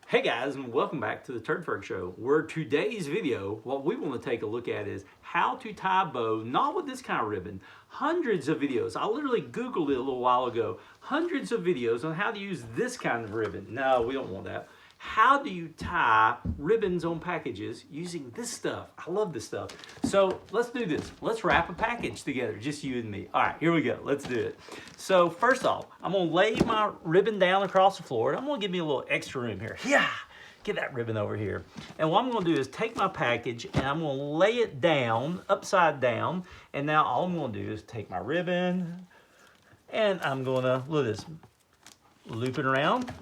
Hey guys, and welcome back to the Turdferg Show, where today's video, what we want to take a look at is how to tie a bow, not with this kind of ribbon. Hundreds of videos. I literally Googled it a little while ago. Hundreds of videos on how to use this kind of ribbon. No, we don't want that. How do you tie ribbons on packages using this stuff? I love this stuff. So let's do this. Let's wrap a package together, just you and me. All right, here we go. Let's do it. So first off, I'm gonna lay my ribbon down across the floor. I'm gonna give me a little extra room here. Yeah, get that ribbon over here. And what I'm gonna do is take my package and I'm gonna lay it down, upside down. And now all I'm gonna do is take my ribbon and I'm gonna, look at this, loop it around.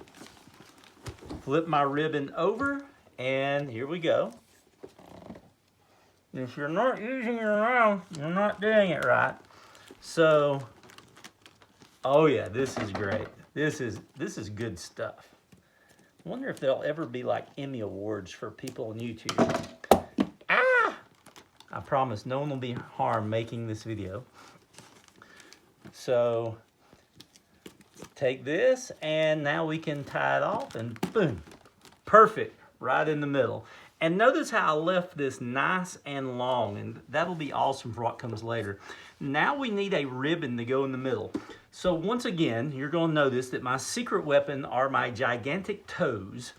Flip my ribbon over, and here we go. If you're not using your round, you're not doing it right. So, oh yeah, this is great. This is good stuff. I wonder if there'll ever be like Emmy Awards for people on YouTube. Ah! I promise no one will be harmed making this video. So, take this, and now we can tie it off, and boom, perfect, right in the middle. And notice how I left this nice and long, and that'll be awesome for what comes later. Now we need a ribbon to go in the middle. So once again, you're gonna notice that my secret weapon are my gigantic toes.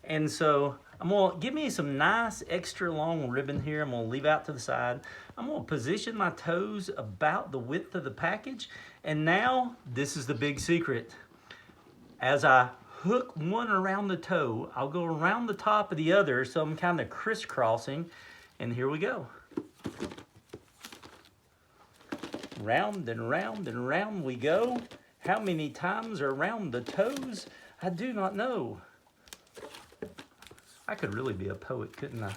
And so I'm gonna give me some nice extra long ribbon here. I'm gonna leave out to the side. I'm gonna position my toes about the width of the package. And now, this is the big secret. As I hook one around the toe, I'll go around the top of the other, so I'm kind of crisscrossing. And here we go. Round and round and round we go. How many times around the toes? I do not know. I could really be a poet, couldn't I?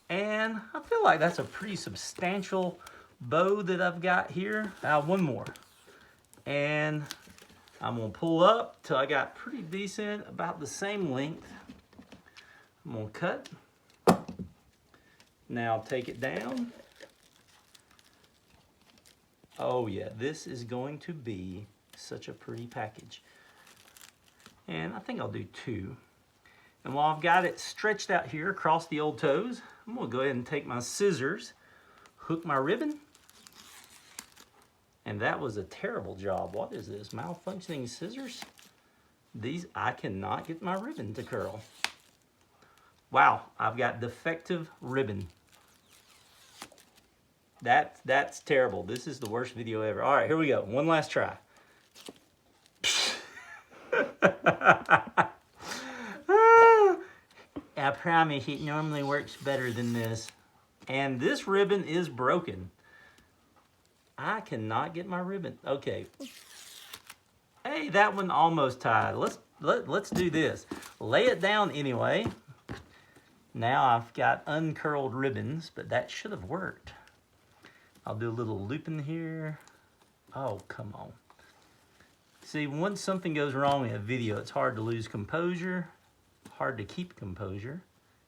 And I feel like that's a pretty substantial bow that I've got here. One more. And I'm gonna pull up till I got pretty decent, about the same length. I'm gonna cut. Now take it down. Oh yeah, this is going to be such a pretty package. And I think I'll do two. And while I've got it stretched out here across the old toes, I'm gonna go ahead and take my scissors, hook my ribbon. And that was a terrible job. What is this, malfunctioning scissors? I cannot get my ribbon to curl. Wow, I've got defective ribbon. That's terrible. This is the worst video ever. All right, here we go. One last try. I promise it normally works better than this. And this ribbon is broken. I cannot get my ribbon. Okay. Hey, that one almost tied. Let's do this. Lay it down anyway. Now I've got uncurled ribbons, but that should have worked. I'll do a little looping here. Oh, come on. See, once something goes wrong in a video, it's hard to lose composure, hard to keep composure.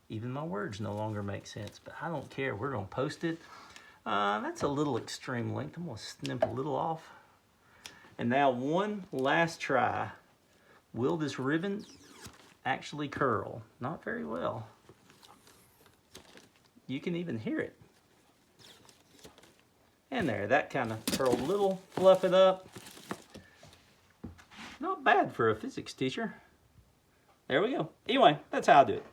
Even my words no longer make sense, but I don't care. We're gonna post it. That's a little extreme length. I'm gonna snip a little off. And now one last try. Will this ribbon actually curl? Not very well. You can even hear it. And there, that kind of curled a little, fluff it up. Not bad for a physics teacher. There we go. Anyway, that's how I do it.